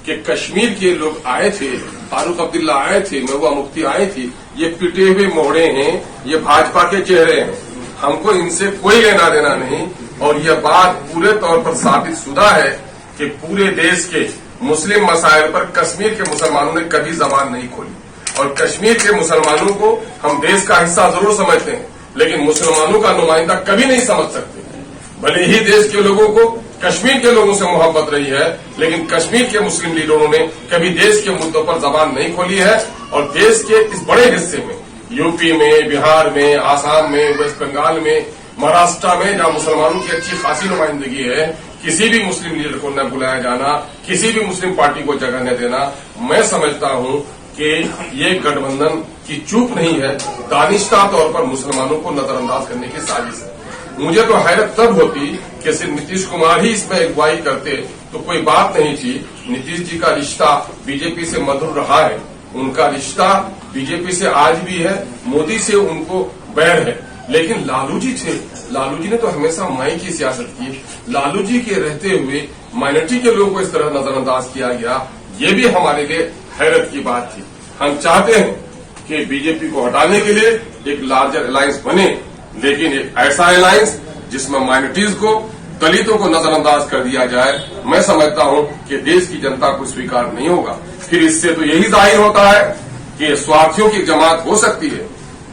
कि कश्मीर के लोग आए थे, फारूक अब्दुल्ला आए थे, महबूबा मुफ्ती आई थी, ये पिटे हुए मोहरे हैं, ये भाजपा के चेहरे हैं, हमको इनसे कोई लेना देना नहीं। और यह बात पूरे तौर पर साबित शुदा है कि पूरे देश के मुस्लिम मसाइल पर कश्मीर के मुसलमानों ने कभी जबान नहीं खोली। और कश्मीर के मुसलमानों को हम देश का हिस्सा जरूर समझते हैं, लेकिन मुसलमानों का नुमाइंदा कभी नहीं समझ सकते। भले ही देश के लोगों को कश्मीर के लोगों से मोहब्बत रही है, लेकिन कश्मीर के मुस्लिम लीडरों ने कभी देश के मुद्दों पर जबान नहीं खोली है। और देश के इस बड़े हिस्से में, यूपी में, बिहार में, आसाम में, वेस्ट बंगाल में, महाराष्ट्र में, जहां मुसलमानों की अच्छी खासी नुमाइंदगी है, किसी भी मुस्लिम लीडर को न बुलाया जाना, किसी भी मुस्लिम पार्टी को जगह न देना, मैं समझता हूं कि ये गठबंधन की चूक नहीं है, दानिशता तौर पर मुसलमानों को नजरअंदाज करने की साजिश है। मुझे तो हैरत तब होती कि सिर्फ नीतीश कुमार ही इसमें अगुवाई करते तो कोई बात नहीं थी। नीतीश जी का रिश्ता बीजेपी से मधुर रहा है, उनका रिश्ता बीजेपी से आज भी है, मोदी से उनको बैर है। लेकिन लालू जी थे, लालू जी ने तो हमेशा माई की सियासत की। लालू जी के रहते हुए माइनॉरिटी के लोगों को इस तरह नजरअंदाज किया गया, ये भी हमारे लिए हैरत की बात थी। हम चाहते हैं कि बीजेपी को हटाने के लिए एक लार्जर अलायंस बने, लेकिन एक ऐसा अलायंस जिसमें माइनॉरिटीज को, दलितों को नजरअंदाज कर दिया जाए, मैं समझता हूं कि देश की जनता को स्वीकार नहीं होगा। फिर इससे तो यही जाहिर होता है कि स्वार्थियों की जमात हो सकती है,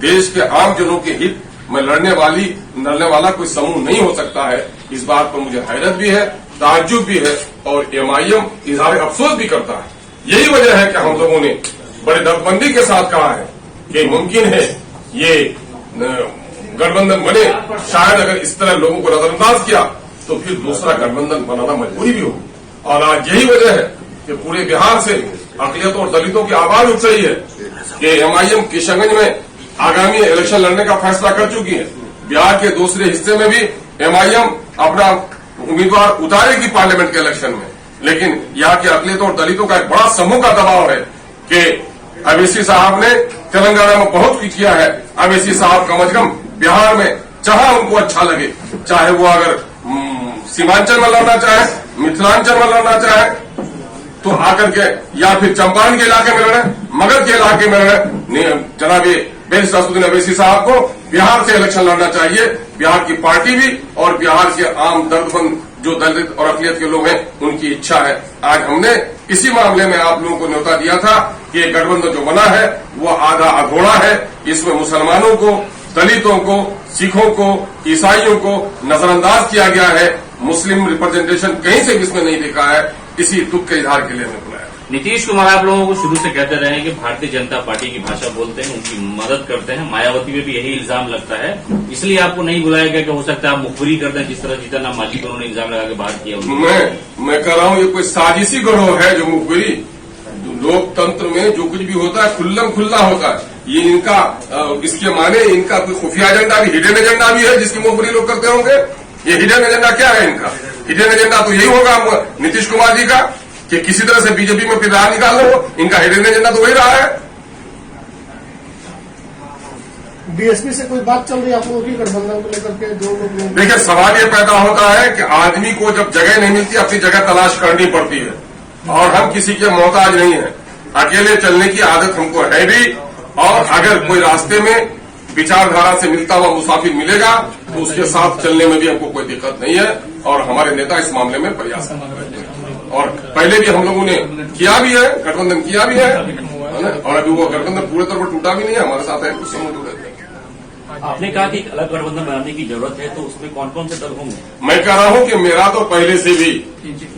देश के आम जनों के हित में लड़ने वाला कोई समूह नहीं हो सकता है। इस बात पर मुझे हैरत भी है, ताज्जुब भी है, और एमआईएम इजहार अफसोस भी करता है। यही वजह है कि हम लोगों ने बड़े दर्दबंदी के साथ कहा है कि मुमकिन है ये गठबंधन बने। शायद अगर इस तरह लोगों को नजरअंदाज किया तो फिर दूसरा गठबंधन बनाना मजबूरी भी होगी। और आज यही वजह है कि पूरे बिहार से अकलियतों और दलितों की आवाज उठ रही है कि एमआईएम किशनगंज में आगामी इलेक्शन लड़ने का फैसला कर चुकी है। बिहार के दूसरे हिस्से में भी एमआईएम अपना उम्मीदवार उतारेगी पार्लियामेंट के इलेक्शन में। लेकिन यहाँ के अकलियतों और दलितों का एक बड़ा समूह का दबाव है कि अवैसी साहब ने तेलंगाना में बहुत कुछ किया है। अवैसी साहब कम अज कम बिहार में जहां उनको अच्छा लगे, चाहे वो अगर सीमांचल में लड़ना चाहे, मिथिलांचल में लड़ना चाहे तो आकर के, या फिर चंपारण के इलाके में लड़े, मगध के इलाके में लड़े, जनाब बेनिस नसरुद्दीन अवैसी साहब को बिहार से इलेक्शन लड़ना चाहिए। बिहार की पार्टी भी और बिहार के आम दर्दमंद जो दलित और अकलियत के लोग हैं, उनकी इच्छा है। आज हमने इसी मामले में आप लोगों को न्योता दिया था कि ये गठबंधन जो बना है वो आधा अधूरा है। इसमें मुसलमानों को, दलितों को, सिखों को, ईसाइयों को नजरअंदाज किया गया है। मुस्लिम रिप्रेजेंटेशन कहीं से भी इसमें नहीं देखा है। इसी दुख के इजहार के लिए हमने बुलाया। नीतीश कुमार आप लोगों को शुरू से कहते रहे हैं कि भारतीय जनता पार्टी की भाषा बोलते हैं, उनकी मदद करते हैं। मायावती में भी यही इल्जाम लगता है, इसलिए आपको नहीं बुलाया गया कि हो सकता है आप मुखबिरी कर दें, जिस तरह जीतन राम मांझी को उन्होंने इल्जाम लगा के बाहर किया। मैं कह रहा हूं ये कोई साजिशी गिरोह है जो मुखबिरी, लोकतंत्र में जो कुछ भी होता है खुल्लम खुल्ला होता है। ये इनका इसके माने इनका कोई खुफिया एजेंडा भी, हिडन एजेंडा भी है जिसकी मुखबिरी लोग करते होंगे। ये हिडन एजेंडा क्या है इनका? हिडन एजेंडा तो यही होगा नीतीश कुमार जी का कि किसी तरह से बीजेपी में फिर राह निकाल लो। इनका हिडन एजेंडा तो वही रहा है। बीएसपी से कोई बात चल रही है आप लोगों की गठबंधन को लेकर के? जो लोग, देखिए, सवाल ये पैदा होता है कि आदमी को जब जगह नहीं मिलती अपनी जगह तलाश करनी पड़ती है, और हम किसी के मोहताज नहीं है। अकेले चलने की आदत हमको है भी, और अगर कोई रास्ते में विचारधारा से मिलता हुआ मुसाफिर मिलेगा तो उसके साथ चलने में भी हमको कोई दिक्कत नहीं है। और हमारे नेता इस मामले में प्रयास कर रहे हैं, और पहले भी हम लोगों ने किया भी है, गठबंधन किया भी है, और अभी वो गठबंधन पूरे तौर पर टूटा भी नहीं है। हमारे साथ है कुछ समूह जुड़े थे। आपने कहा कि अलग गठबंधन बनाने की जरूरत है, तो उसमें कौन कौन से दल होंगे? मैं कह रहा हूं कि मेरा तो पहले से भी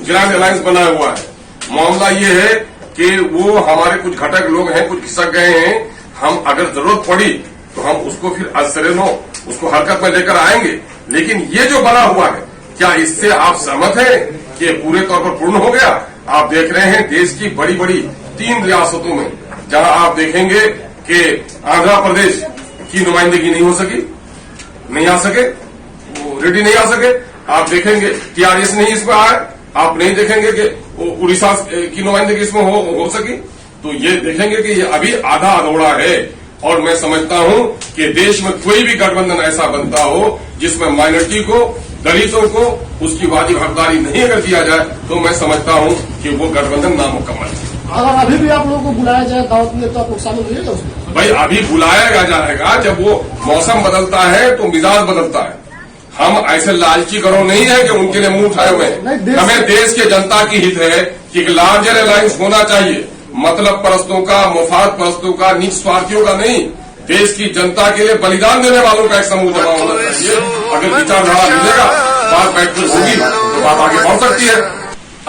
ग्रैंड अलायंस बना हुआ है। मामला ये है कि वो हमारे कुछ घटक लोग हैं, कुछ खिसक गए हैं। हम अगर जरूरत पड़ी तो हम उसको फिर अजसरेनो उसको हरकत में लेकर आएंगे। लेकिन ये जो बना हुआ है, क्या इससे आप सहमत हैं कि पूरे तौर पर पूर्ण हो गया? आप देख रहे हैं देश की बड़ी बड़ी 3 रियासतों में, जहां आप देखेंगे कि आंध्र प्रदेश की नुमाइंदगी नहीं हो सकी, नहीं आ सके, वो रेडी नहीं आ सके। आप देखेंगे टीआरएस नहीं इसमें आए। आप नहीं देखेंगे कि उड़ीसा की नुमाइंदगी इसमें हो सकी। तो ये देखेंगे कि ये अभी आधा अधूरा है। और मैं समझता हूं कि देश में कोई भी गठबंधन ऐसा बनता हो जिसमें माइनॉरिटी को, दलितों को उसकी वाजिब हकदारी नहीं अगर दिया जाए तो मैं समझता हूं कि वो गठबंधन नामुकम्मल है। अगर अभी भी आप लोगों को बुलाया जाए दावत में तो आप लोग शामिल होइएगा उसमें? भाई अभी बुलाया जाएगा, जब वो मौसम बदलता है तो मिजाज बदलता है। हम ऐसे लालची करो नहीं है कि उनके लिए मुंह उठाए हुए हैं। हमें देश के जनता की हित है कि एक लार्जर अलायंस होना चाहिए, मतलब परस्तों का, मुफाद परस्तों का, नीच स्वार्थियों का नहीं, देश की जनता के लिए बलिदान देने वालों का एक समूह जमा होना चाहिए। अगर विचारधारा मिलेगा, बात बैठकर होगी तो बात आगे बढ़ सकती है।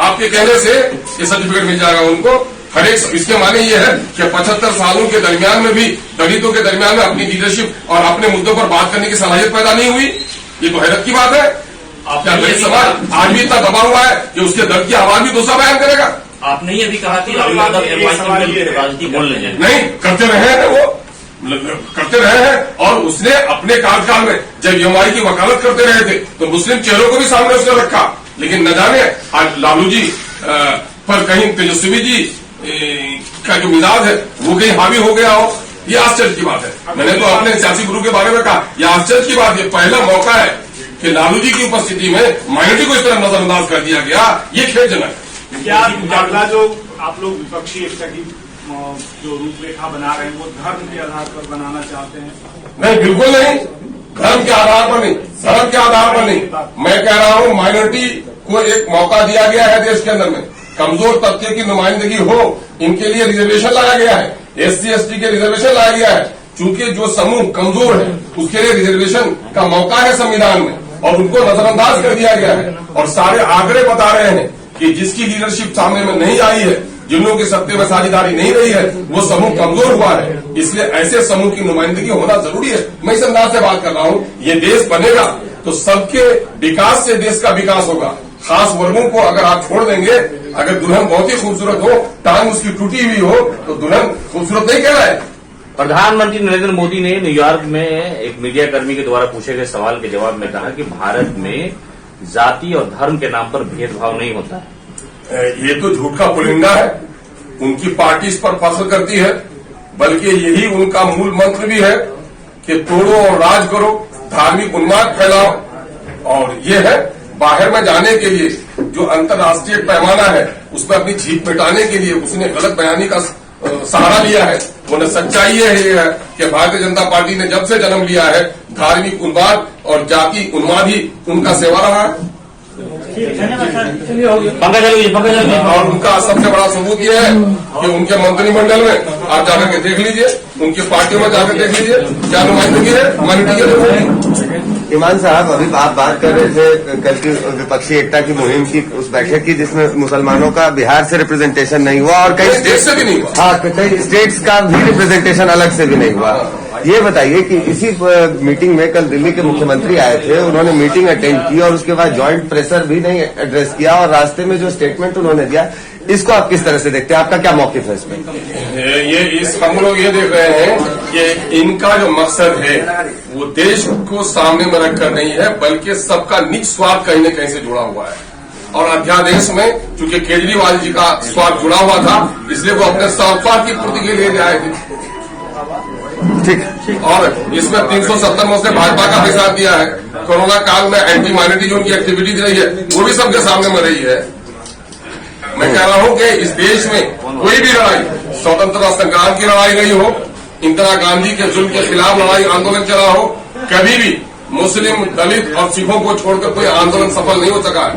आपके कहने से ये सर्टिफिकेट मिल जाएगा उनको। हर एक इसके माने ये है कि 75 सालों के दरमियान में भी दलितों के दरमियान में अपनी लीडरशिप और अपने मुद्दों पर बात करने की सलाहियत पैदा नहीं हुई। ये तो हैरत की बात है। क्या दलित समाज आज भी इतना दबा हुआ है कि उसके दल की आवाज भी दूसरा बयान करेगा? आपने ये भी कहा कि राजनीति बोल रहे हैं, नहीं करते रहे हैं, वो करते रहे हैं। और उसने अपने कार्यकाल में जब एमआई की वकालत करते रहे थे तो मुस्लिम चेहरों को भी सामने उसने रखा, लेकिन न जाने आज लालू जी पर कहीं तेजस्वी जी का जो मिजाज है वो कहीं हावी हो गया हो, ये आश्चर्य की बात है। मैंने तो अपने सियासी गुरु के बारे में कहा, यह आश्चर्य की बात है। पहला मौका है कि लालू जी की उपस्थिति में माइनॉरिटी को इस तरह नजरअंदाज कर दिया गया, ये खेदजनक है। क्या अगला जो आप लोग विपक्षी एकता की जो रूपरेखा बना रहे हैं वो धर्म के आधार पर बनाना चाहते हैं? नहीं, बिल्कुल नहीं, धर्म के आधार पर नहीं, धर्म के आधार पर नहीं। मैं कह रहा हूं माइनॉरिटी को एक मौका दिया गया है देश के अंदर में, कमजोर तबके की नुमाइंदगी हो, इनके लिए रिजर्वेशन लाया गया है, SC ST के रिजर्वेशन लाया गया है। चूंकि जो समूह कमजोर है उसके लिए रिजर्वेशन का मौका है संविधान में, और उनको नजरअंदाज कर दिया गया है। और सारे आंकड़े बता रहे हैं कि जिसकी लीडरशिप सामने में नहीं आई है, जिन लोगों की सत्ते में साझेदारी नहीं रही है, वो समूह कमजोर हुआ है। इसलिए ऐसे समूह की नुमाइंदगी होना जरूरी है। मैं इस अंदाज से बात कर रहा हूं, ये देश बनेगा तो सबके विकास से देश का विकास होगा। खास वर्गों को अगर आप छोड़ देंगे, अगर दुल्हन बहुत ही खूबसूरत हो, टांग उसकी टूटी हुई हो, तो दुल्हन खूबसूरत नहीं कहलाए। प्रधानमंत्री नरेंद्र मोदी ने न्यूयॉर्क में एक मीडिया कर्मी के द्वारा पूछे गए सवाल के जवाब में कहा कि भारत में जाति और धर्म के नाम पर भेदभाव नहीं होता है। ये तो झूठ का पुलिंदा है। उनकी पार्टी इस पर फख्र करती है, बल्कि यही उनका मूल मंत्र भी है कि तोड़ो और राज करो, धार्मिक उन्माद फैलाओ। और ये है बाहर में जाने के लिए जो अंतर्राष्ट्रीय पैमाना है, उसमें अपनी जीत मिटाने के लिए उसने गलत बयानी का सहारा लिया है। उन्हें सच्चाई ये है कि भारतीय जनता पार्टी ने जब से जन्म लिया है, धार्मिक उन्माद और जाति उन्माद ही उनका सेवा रहा है। और उनका सबसे बड़ा सबूत यह है कि उनके मंत्रिमंडल में आप जाकर के देख लीजिए, उनकी पार्टियों में जाकर देख लीजिए क्या नुमाइंदगी है माइनॉरिटी के लोगों। ईमान साहब, अभी आप बात कर रहे थे कल की विपक्षी एकता की मुहिम की, उस बैठक की जिसमें मुसलमानों का बिहार से रिप्रेजेंटेशन नहीं हुआ और कई स्टेट से भी नहीं हुआ। हाँ, कई स्टेट्स का भी रिप्रेजेंटेशन अलग से भी नहीं हुआ। ये बताइए कि इसी मीटिंग में कल दिल्ली के मुख्यमंत्री आए थे, उन्होंने मीटिंग अटेंड की और उसके बाद ज्वाइंट प्रेशर भी नहीं एड्रेस किया, और रास्ते में जो स्टेटमेंट उन्होंने दिया, इसको आप किस तरह से देखते हैं? आपका क्या मौकिफ है इसमें? हम लोग ये देख रहे हैं कि इनका जो मकसद है वो देश को सामने में रखकर नहीं है, बल्कि सबका निज स्वार्थ कहीं न कहीं से जुड़ा हुआ है। और अध्यादेश में चूंकि केजरीवाल जी का स्वार्थ जुड़ा हुआ था, इसलिए वो अपने स्वार्थ की पूर्ति के लिए ले आए थे। ठीक। और इसमें 370 में उसने भाजपा का भी साथ दिया है। कोरोना काल में एंटी माइनॉरिटी जो उनकी एक्टिविटी रही है वो भी सबके सामने में रही है। मैं कह रहा हूं कि इस देश में कोई भी लड़ाई, स्वतंत्रता संग्राम की लड़ाई नहीं हो, इंदिरा गांधी के जुल्म के खिलाफ लड़ाई आंदोलन चला हो, कभी भी मुस्लिम, दलित और सिखों को छोड़कर कोई आंदोलन सफल नहीं हो सका है।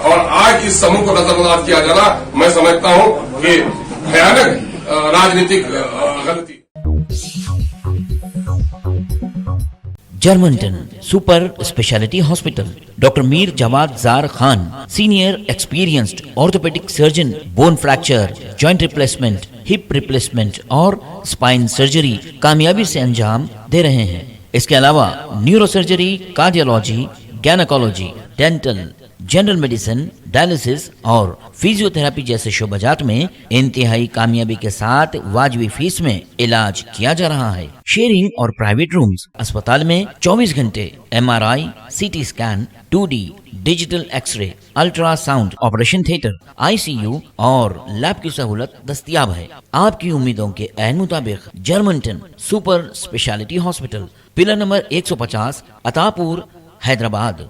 और आज इस समूह को नजरअंदाज किया जाना, मैं समझता हूं कि भयानक राजनीतिक गलती। जर्मनटन super speciality hospital, doctor Mir Jawad Zar Khan, senior experienced orthopaedic surgeon, bone fracture, joint replacement, hip replacement और स्पाइन सर्जरी कामयाबी से अंजाम दे रहे हैं। इसके अलावा neuro surgery, cardiology, gynaecology, dental, general medicine, dialysis और फिजियोथेरेपी जैसे शोबाजात में इंतहाई कामयाबी के साथ वाजिबी फीस में इलाज किया जा रहा है। शेयरिंग और प्राइवेट रूम्स, अस्पताल में 24 घंटे MRI, CT scan, 2D digital x-ray, ultrasound, operation theatre, ICU और लैब की सहूलत दस्तयाब है। आपकी उम्मीदों के ऐन मुताबिक Germanton super speciality hospital, pillar number 150, Attapur, Hyderabad.